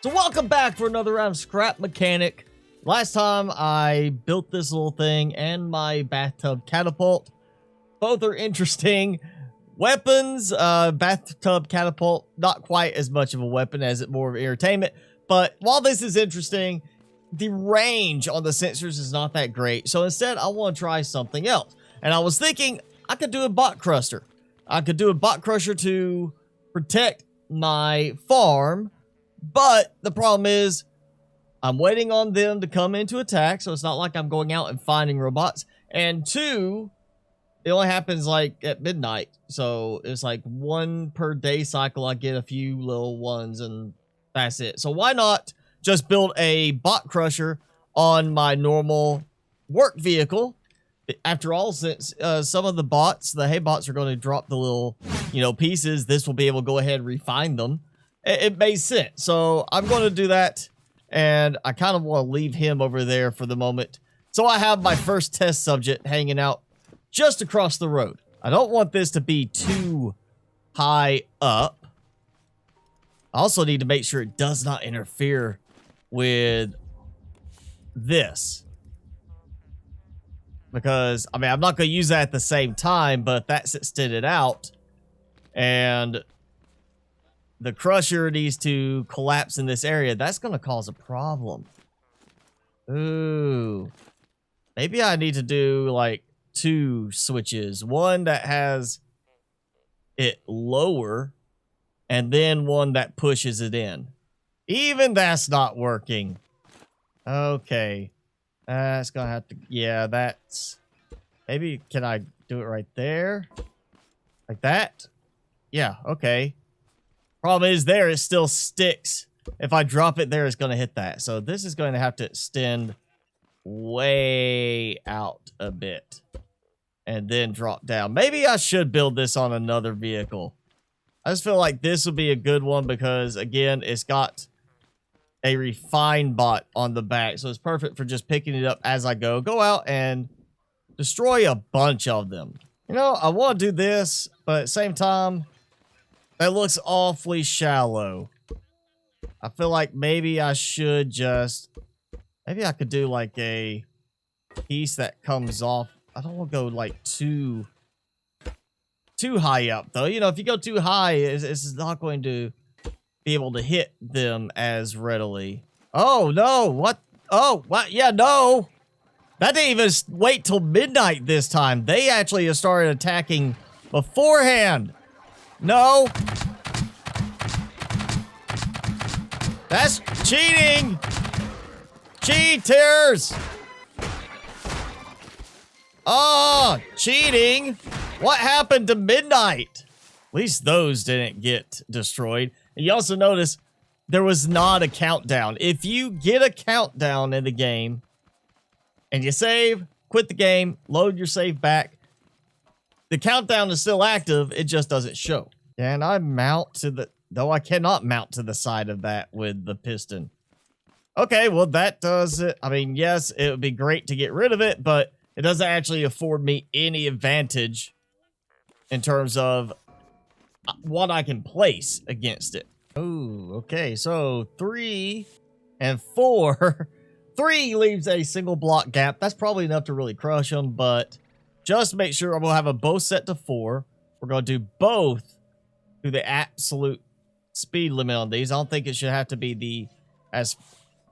So welcome back for another round of Scrap Mechanic. Last time I built this little thing and my bathtub catapult. Both are interesting weapons. Bathtub catapult, not quite as much of a weapon as it more of entertainment. But while this is interesting, the range on the sensors is not that great. So instead, I want to try something else. And I was thinking I could do a bot crusher. I could do a bot crusher to protect my farm. But the problem is, I'm waiting on them to come in to attack, so it's not like I'm going out and finding robots. And two, it only happens like at midnight, so it's like one per day cycle. I get a few little ones, and that's it. So why not just build a bot crusher on my normal work vehicle? After all, since some of the bots, the hay bots, are going to drop the little, pieces, this will be able to go ahead and refine them. It made sense. So I'm going to do that. And I kind of want to leave him over there for the moment. So I have my first test subject hanging out just across the road. I don't want this to be too high up. I also need to make sure it does not interfere with this. Because, I'm not going to use that at the same time, but if that's extended out and the crusher needs to collapse in this area, that's going to cause a problem. Ooh. Maybe I need to do like 2 switches. One that has it lower and then one that pushes it in. Even that's not working. Okay. That's going to have to... Yeah, that's... Maybe can I do it right there? Like that? Yeah, okay. Problem is there, it still sticks. If I drop it there, it's going to hit that. So this is going to have to extend way out a bit. And then drop down. Maybe I should build this on another vehicle. I just feel like this would be a good one because, again, it's got a refined bot on the back. So it's perfect for just picking it up as I go. Go out and destroy a bunch of them. I want to do this, but at the same time... That looks awfully shallow. I feel like maybe I should just... Maybe I could do like a piece that comes off. I don't want to go like too high up though. If you go too high, it's not going to be able to hit them as readily. Oh, no. What? Oh, what? Yeah, no. That didn't even wait till midnight this time. They actually have started attacking beforehand. No. That's cheating. Cheaters. Oh, cheating. What happened to midnight? At least those didn't get destroyed. And you also notice there was not a countdown. If you get a countdown in the game and you save, quit the game, load your save back, the countdown is still active, it just doesn't show. Can I mount to the... Though I cannot mount to the side of that with the piston. Okay, well that does it. Yes, it would be great to get rid of it, but it doesn't actually afford me any advantage in terms of what I can place against it. Oh, okay, so 3 and 4. 3 leaves a single block gap. That's probably enough to really crush them, but... Just to make sure, I'm going to have a both set to 4. We're going to do both to the absolute speed limit on these. I don't think it should have to be as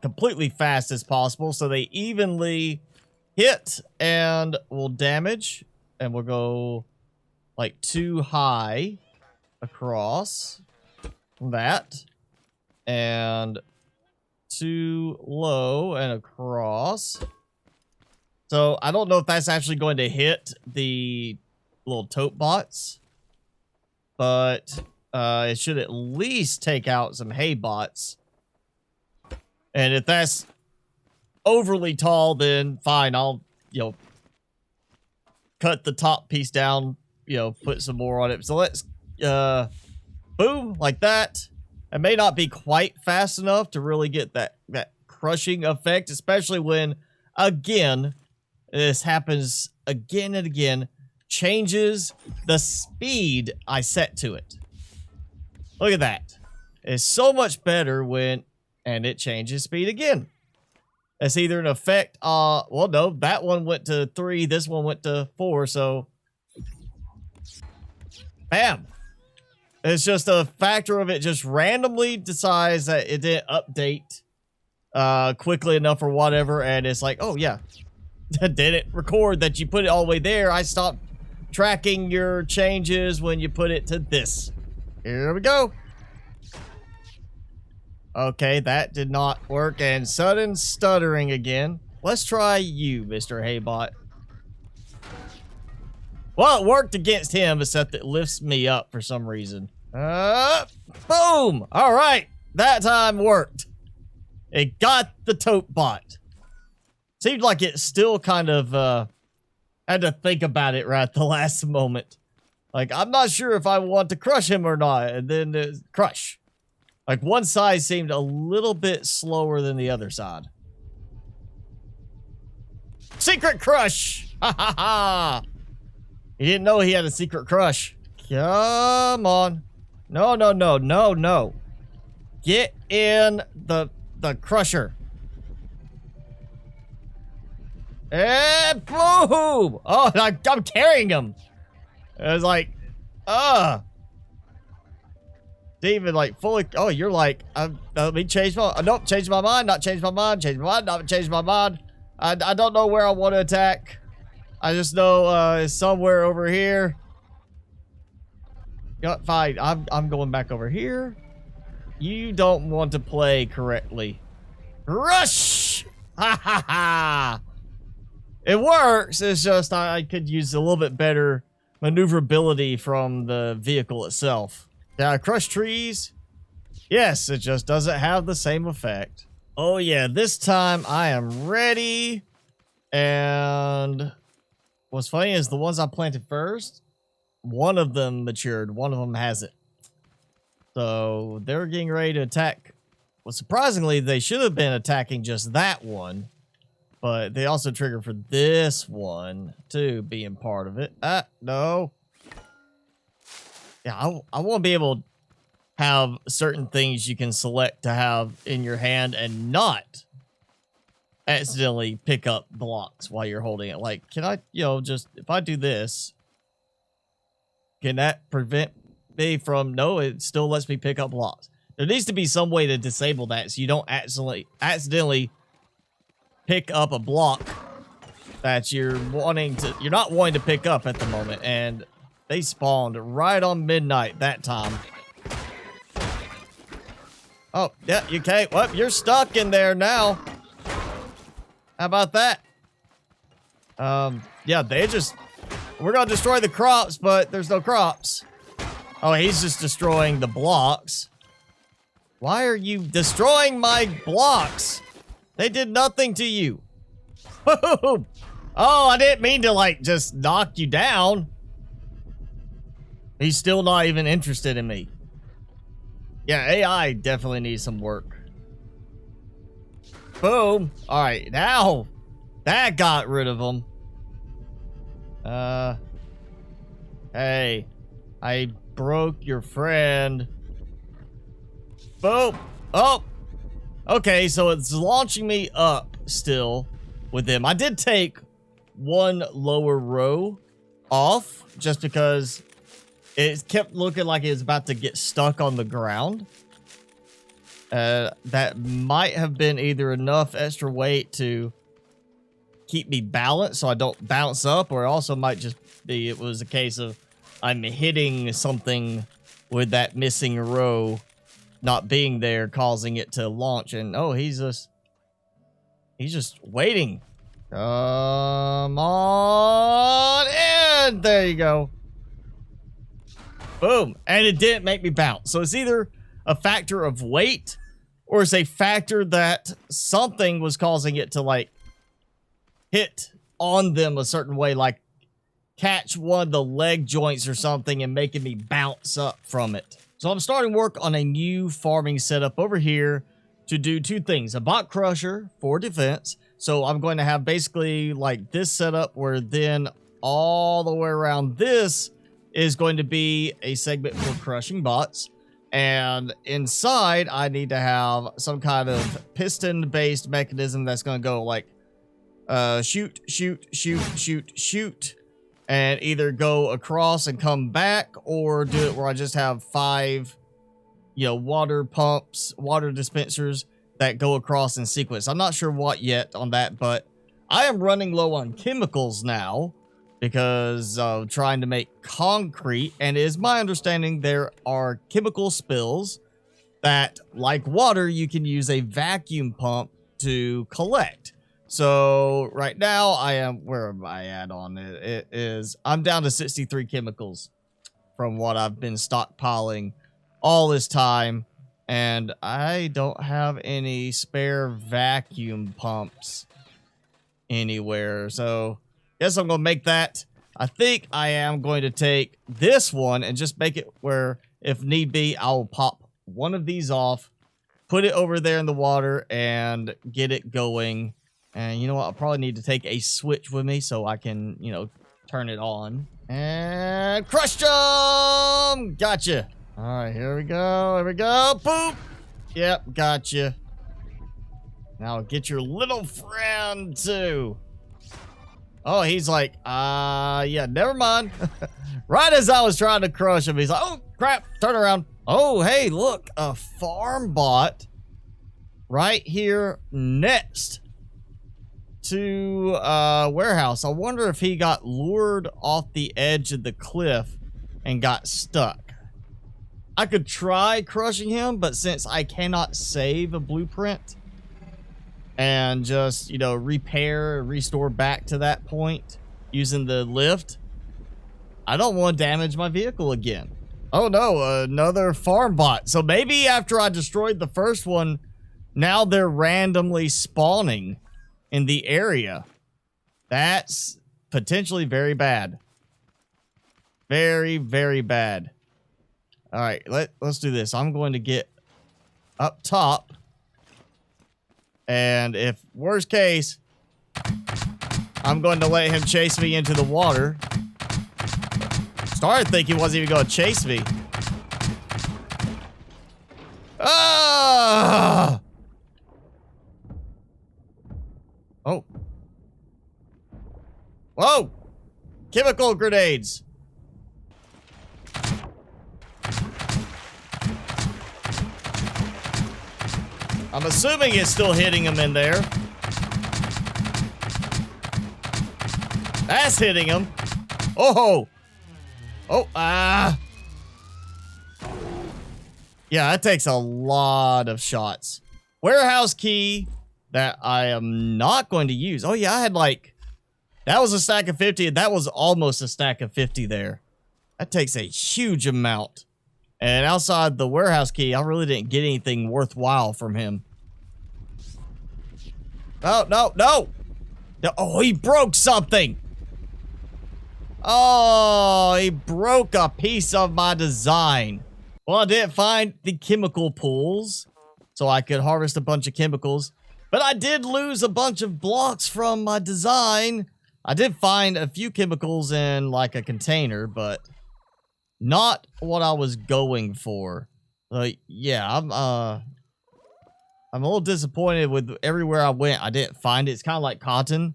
completely fast as possible. So they evenly hit and will damage. And we'll go like too high across that. And too low and across. So, I don't know if that's actually going to hit the little tote bots. But, it should at least take out some hay bots. And if that's overly tall, then fine. I'll, cut the top piece down, put some more on it. So, let's, boom, like that. It may not be quite fast enough to really get that crushing effect, especially when, again... This happens again and again. Changes the speed I set to it. Look at that. It's so much better when and it changes speed again. It's either an effect, well, no, that one went to 3, this one went to 4, so bam. It's just a factor of it just randomly decides that it didn't update quickly enough or whatever, and it's like, oh yeah, didn't record that you put it all the way there. I stopped tracking your changes when you put it to this. Here we go. Okay, that did not work, and sudden stuttering again. Let's try you, Mr. Haybot. Well, it worked against him, except it lifts me up for some reason. Boom! All right, that time worked. It got the tote bot. Seemed like it still kind of had to think about it right at the last moment. Like, I'm not sure if I want to crush him or not, and then crush. Like, one side seemed a little bit slower than the other side. Secret crush! Ha ha ha! He didn't know he had a secret crush. Come on. No, no, no, no, no. Get in the crusher. And boom! Oh, I'm carrying him. I was like, David, like, fully, oh, you're like, let me change my, nope, change my mind, not change my mind, change my mind, not change my mind. I don't know where I want to attack. I just know, it's somewhere over here. Yeah, fine, I'm going back over here. You don't want to play correctly. Rush! Ha ha ha! It works, it's just I could use a little bit better maneuverability from the vehicle itself. Did I crush trees? Yes, it just doesn't have the same effect. Oh yeah, this time I am ready. And what's funny is the ones I planted first, one of them matured, one of them hasn't. So they're getting ready to attack. Well, surprisingly, they should have been attacking just that one. But they also triggered for this one, too, being part of it. No. Yeah, I want to be able to have certain things you can select to have in your hand and not accidentally pick up blocks while you're holding it. Like, can I, just, if I do this, can that prevent me from, no, it still lets me pick up blocks. There needs to be some way to disable that so you don't accidentally pick up a block that you're not wanting to pick up at the moment. And they spawned right on midnight that time. Oh, yeah, you can't. Well, you're stuck in there now. How about that? Yeah, we're gonna destroy the crops, but there's no crops. Oh, he's just destroying the blocks. Why are you destroying my blocks? They did nothing to you. Boom! Oh, I didn't mean to, like, just knock you down. He's still not even interested in me. Yeah, AI definitely needs some work. Boom. All right, now that got rid of him. Hey, I broke your friend. Boom. Oh, okay, so it's launching me up still with him. I did take one lower row off just because it kept looking like it was about to get stuck on the ground. That might have been either enough extra weight to keep me balanced so I don't bounce up, or it also might just be it was a case of I'm hitting something with that missing row not being there, causing it to launch. And oh, he's just waiting. Come on in. There you go. Boom. And it didn't make me bounce. So it's either a factor of weight or it's a factor that something was causing it to, like, hit on them a certain way, like catch one of the leg joints or something and making me bounce up from it. So I'm starting work on a new farming setup over here to do two things. A bot crusher for defense. So I'm going to have basically like this setup where then all the way around this is going to be a segment for crushing bots. And inside, I need to have some kind of piston-based mechanism that's going to go like shoot, shoot, shoot, shoot, shoot, and either go across and come back, or do it where I just have 5, you know, water pumps, water dispensers that go across in sequence. I'm not sure what yet on that, but I am running low on chemicals now because of trying to make concrete, and it is my understanding there are chemical spills that, like water, you can use a vacuum pump to collect. So right now I am, where am I at on it? It is, I'm down to 63 chemicals from what I've been stockpiling all this time, and I don't have any spare vacuum pumps anywhere. So guess I'm gonna make that. I think I am going to take this one and just make it where, if need be, I'll pop one of these off, put it over there in the water, and get it going. And you know what? I'll probably need to take a switch with me so I can, you know, turn it on. And crush them! Gotcha. All right, here we go. Here we go. Boop. Yep, gotcha. Now get your little friend too. Oh, he's like, yeah, never mind. Right as I was trying to crush him, he's like, oh, crap, turn around. Oh, hey, look, a farm bot right here next to warehouse. I wonder if he got lured off the edge of the cliff and got stuck. I could try crushing him, but since I cannot save a blueprint and just, you know, repair, restore back to that point using the lift, I don't want to damage my vehicle again. Oh no, another farm bot. So maybe after I destroyed the first one, now they're randomly spawning in the area. That's potentially very bad. Very, very bad. All right, let's do this. I'm going to get up top, and if worst case, I'm going to let him chase me into the water. Started thinking he wasn't even going to chase me. Ah! Oh. Whoa! Chemical grenades. I'm assuming it's still hitting him in there. That's hitting him. Oh! Oh, yeah, that takes a lot of shots. Warehouse key that I am not going to use. Oh, yeah, I had like... That was a stack of 50, and that was almost a stack of 50 there. That takes a huge amount. And outside the warehouse key, I really didn't get anything worthwhile from him. No, no, no! Oh, he broke something! Oh, he broke a piece of my design. Well, I didn't find the chemical pools, so I could harvest a bunch of chemicals. But I did lose a bunch of blocks from my design. I did find a few chemicals in, like, a container, but not what I was going for. Yeah, I'm a little disappointed with everywhere I went. I didn't find it. It's kind of like cotton.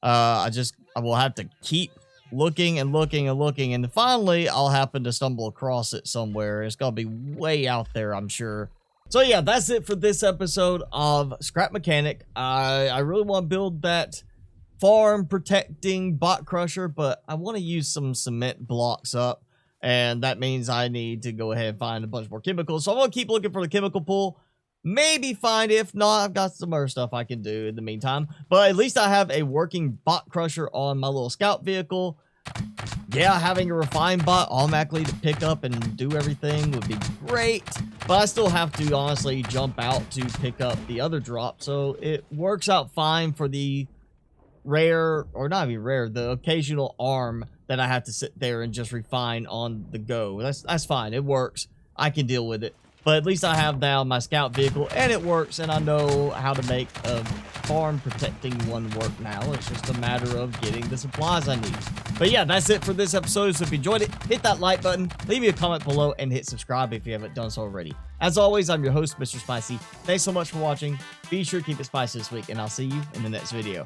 I will have to keep looking and looking and looking, and finally I'll happen to stumble across it somewhere. It's gonna be way out there, I'm sure. So yeah, that's it for this episode of Scrap Mechanic. I really want to build that farm protecting bot crusher, but I want to use some cement blocks up, and that means I need to go ahead and find a bunch more chemicals. So I'm gonna keep looking for the chemical pool. Maybe find it. If not, I've got some other stuff I can do in the meantime. But at least I have a working bot crusher on my little scout vehicle. Yeah, having a refined bot automatically to pick up and do everything would be great. But I still have to honestly jump out to pick up the other drop. So it works out fine for the rare, or not even rare, the occasional arm that I have to sit there and just refine on the go. That's fine. It works. I can deal with it. But at least I have now my scout vehicle, and it works, and I know how to make a farm protecting one work now. It's just a matter of getting the supplies I need. But yeah, that's it for this episode. So if you enjoyed it, hit that like button, leave me a comment below, and hit subscribe if you haven't done so already. As always, I'm your host, Mr. Spicy. Thanks so much for watching. Be sure to keep it spicy this week, and I'll see you in the next video.